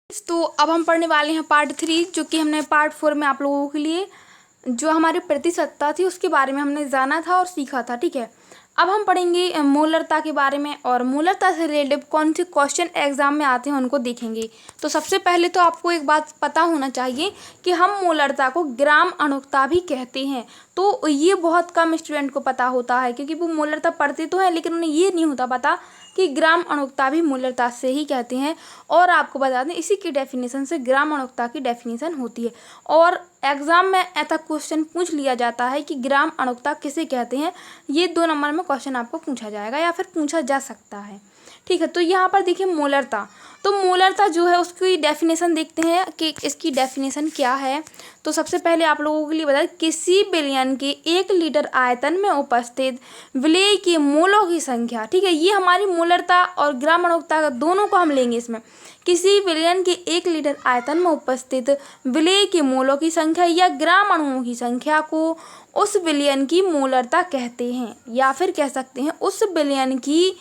तो अब हम पढ़ने वाले हैं पार्ट 3, जो कि हमने पार्ट 4 में आप लोगों के लिए जो हमारी प्रतिशतता थी उसके बारे में हमने जाना था और सीखा था। ठीक है, अब हम पढ़ेंगे मोलरता के बारे में, और मोलरता से रिलेटेड कौन से क्वेश्चन एग्जाम में आते हैं उनको देखेंगे। तो सबसे पहले तो आपको एक बात पता होना चाहिए कि हम मोलरता को ग्राम अणुकता भी कहते हैं। तो ये बहुत कम स्टूडेंट को पता होता है, क्योंकि वो मोलरता पढ़ते तो है लेकिन उन्हें ये नहीं होता पता कि ग्राम अणुकता भी मोलरता से ही कहते हैं। और आपको बता दें, इसी की डेफिनेशन से ग्राम अणुकता की डेफिनेशन होती है। और एग्जाम में ऐसा क्वेश्चन पूछ लिया जाता है कि ग्राम अणुकता किसे कहते हैं। ये 2 नंबर में क्वेश्चन आपको पूछा जाएगा या फिर पूछा जा सकता है। ठीक है, तो यहाँ पर देखिए मोलरता। तो मोलरता जो है उसकी डेफिनेशन देखते हैं कि इसकी डेफिनेशन क्या है। तो सबसे पहले आप लोगों के लिए बता दें, किसी विलयन के 1 लीटर आयतन में उपस्थित विलेय के मोलों की संख्या। ठीक है, ये हमारी मोलरता और ग्राम अणुकता दोनों को हम लेंगे इसमें। किसी विलयन के 1 लीटर आयतन में उपस्थित विलेय के मोलों की संख्या या ग्राम अणुओं की संख्या को उस विलयन की मोलरता कहते हैं, या फिर कह सकते हैं उस विलयन की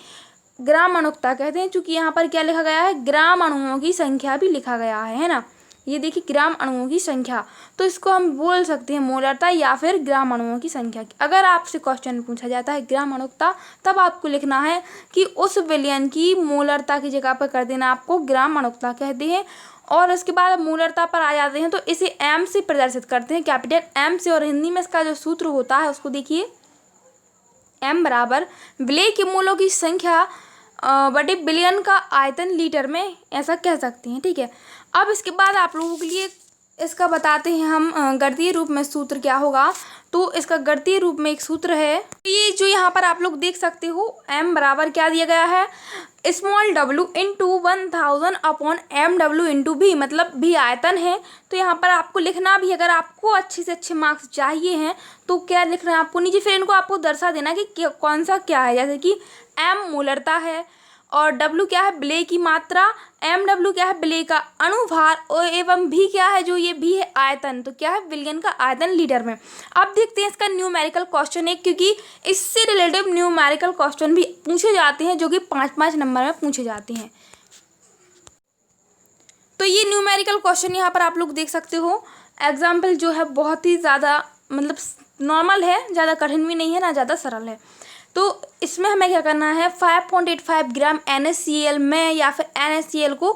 ग्राम अणुकता कहते हैं। चूंकि यहाँ पर क्या लिखा गया है, ग्राम अणुओं की संख्या भी लिखा गया है ना। ये देखिए ग्राम अणुओं की संख्या, तो इसको हम बोल सकते हैं मोलरता या फिर ग्राम अणुओं की संख्या। अगर आपसे क्वेश्चन पूछा जाता है ग्राम अणुकता, तब आपको लिखना है कि उस विलयन की मोलरता की जगह पर कर देना आपको ग्राम अणुकता कहते हैं। और उसके बाद मोलरता पर आ जाते हैं तो इसे एम से प्रदर्शित करते हैं, कैपिटल एम से। और हिंदी में इसका जो सूत्र होता है उसको देखिए, एम बराबर विलेय के मोलों की संख्या बटे बिलियन का आयतन लीटर में, ऐसा कह सकते हैं। ठीक है, अब इसके बाद आप लोगों के लिए इसका बताते हैं हम गणितीय रूप में सूत्र क्या होगा। तो इसका गणितीय रूप में एक सूत्र है, ये जो यहाँ पर आप लोग देख सकते हो, m बराबर क्या दिया गया है, small w into 1000 upon mw into v, मतलब v आयतन है। तो यहाँ पर आपको लिखना भी, अगर आपको अच्छे से अच्छे मार्क्स चाहिए हैं तो क्या लिखना है आपको नीचे, फिर इनको आपको दर्शा देना कि कौन सा क्या है। जैसे कि m मोलरता है, और W क्या है, विलेय की मात्रा, MW क्या है, विलेय का अणुभार, और एवं V क्या है, जो ये V है आयतन, तो क्या है, विलयन का आयतन लीटर में। अब देखते हैं इसका न्यूमेरिकल क्वेश्चन है, क्योंकि इससे रिलेटेड न्यूमेरिकल क्वेश्चन भी पूछे जाते हैं जो कि 5-5 नंबर में पूछे जाते हैं। तो ये न्यूमेरिकल क्वेश्चन यहाँ पर आप लोग देख सकते हो। एग्जाम्पल जो है बहुत ही ज़्यादा मतलब नॉर्मल है, ज़्यादा कठिन भी नहीं है ना ज़्यादा सरल है। तो इसमें हमें क्या करना है, 5.85 ग्राम NaCl में या फिर NaCl को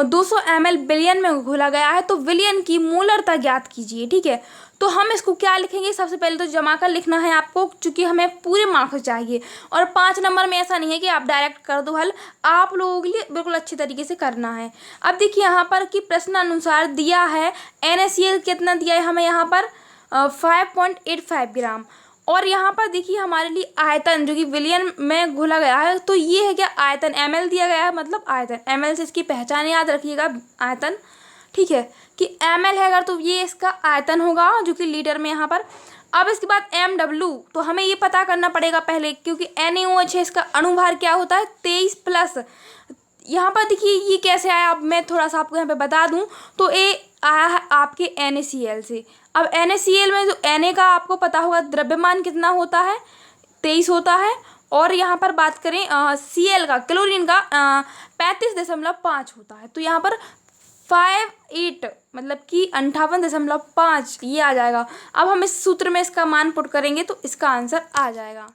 200 ml बिलियन में घोला गया है, तो विलियन की मोलरता ज्ञात कीजिए। ठीक है, तो हम इसको क्या लिखेंगे, सबसे पहले तो जमा कर लिखना है आपको, क्योंकि हमें पूरे मार्क्स चाहिए। और 5 नंबर में ऐसा नहीं है कि आप डायरेक्ट कर दो हल, आप लोगों के लिए बिल्कुल अच्छे तरीके से करना है। अब देखिए यहाँ पर कि प्रश्न अनुसार दिया है NaCl कितना दिया है हमें, यहाँ पर 5.85 ग्राम। और यहाँ पर देखिए हमारे लिए आयतन जो कि विलियन में घोला गया है, तो ये है क्या, आयतन ml दिया गया है, मतलब आयतन ml से इसकी पहचान याद रखिएगा, आयतन। ठीक है, कि ml है अगर, तो ये इसका आयतन होगा जो कि लीटर में यहाँ पर। अब इसके बाद MW, तो हमें ये पता करना पड़ेगा पहले, क्योंकि NaOH है, इसका अणुभार क्या होता है 23 प्लस। यहाँ पर देखिए ये कैसे आया, अब मैं थोड़ा सा आपको यहाँ पे बता दूँ। तो ये आया है आपके NaCl से। अब NaCl में जो Na का आपको पता होगा द्रव्यमान कितना होता है, 23 होता है। और यहाँ पर बात करें Cl का, क्लोरीन का 35.5 होता है। तो यहाँ पर 58 मतलब कि 58.5 ये आ जाएगा। अब हम इस सूत्र में इसका मान पुट करेंगे तो इसका आंसर आ जाएगा।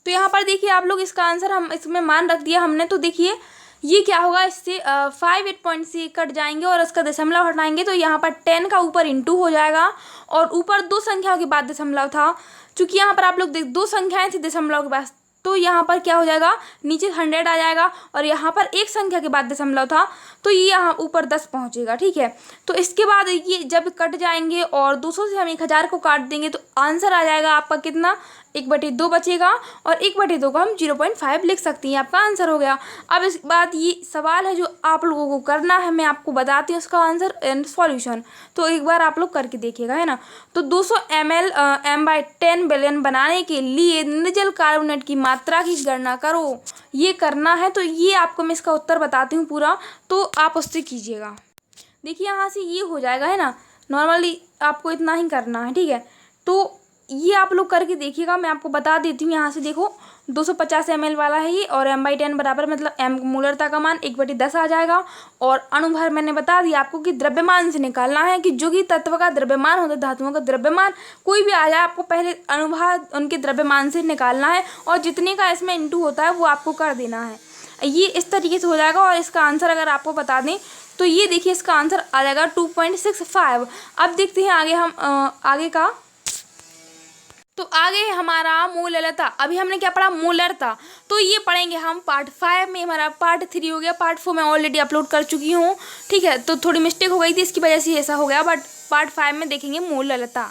तो यहाँ पर देखिए आप लोग, इसका आंसर हम इसमें मान रख दिया हमने। तो देखिए ये क्या होगा, इससे 5 पॉइंट से कट जाएंगे और इसका दशमलव हटाएंगे, तो यहाँ पर 10 का ऊपर इंटू हो जाएगा, और ऊपर 2 संख्याओं के बाद दशमलव था। चूंकि यहाँ पर आप लोग देख 2 संख्याएं थी दशमलव के बाद, तो यहाँ पर क्या हो जाएगा, नीचे 100 आ जाएगा, और यहाँ पर 1 संख्या के बाद दशमलव था, तो ये यहाँ ऊपर 10 पहुँचेगा। ठीक है, तो इसके बाद ये जब कट जाएंगे और 200 से हम 1000 को काट देंगे, तो आंसर आ जाएगा आपका कितना, 1/2 बचेगा, और 1/2 को हम 0.5 लिख सकती हैं, आपका आंसर हो गया। अब इस बात ये सवाल है जो आप लोगों को करना है, मैं आपको बताती हूँ उसका आंसर एंड सॉल्यूशन, तो एक बार आप लोग करके देखिएगा, है ना। तो 200 ml m/10 बिलियन बनाने के लिए निर्जल कार्बोनेट की मात्रा की गणना करो, ये करना है। तो ये आपको मैं इसका उत्तर बताती हूँ पूरा, तो आप उससे कीजिएगा। देखिए यहाँ से ये हो जाएगा, है ना, नॉर्मली आपको इतना ही करना है। ठीक है, तो ये आप लोग करके देखिएगा, मैं आपको बता देती हूँ। यहाँ से देखो 250 ml वाला है ये, और m/10 बराबर मतलब m मोलरता का मान 1/10 आ जाएगा। और अणुभार मैंने बता दिया आपको कि द्रव्यमान से निकालना है, कि जो कि तत्व का द्रव्यमान होता है, धातुओं का द्रव्यमान कोई भी आ जाए, आपको पहले अणुभार उनके द्रव्यमान से निकालना है, और जितने का इसमें इंटू होता है वो आपको कर देना है। ये इस तरीके से हो जाएगा। और इसका आंसर अगर आपको बता दें तो ये देखिए इसका आंसर आ जाएगा 2.65। अब देखते हैं आगे हम आगे का। तो आगे है हमारा मोलरता। अभी हमने क्या पढ़ा, मोलरता। तो ये पढ़ेंगे हम पार्ट 5 में। हमारा पार्ट 3 हो गया, पार्ट 4 मैं ऑलरेडी अपलोड कर चुकी हूँ, ठीक है। तो थोड़ी मिस्टेक हो गई थी, इसकी वजह से ऐसा हो गया, बट पार्ट 5 में देखेंगे मोलरता।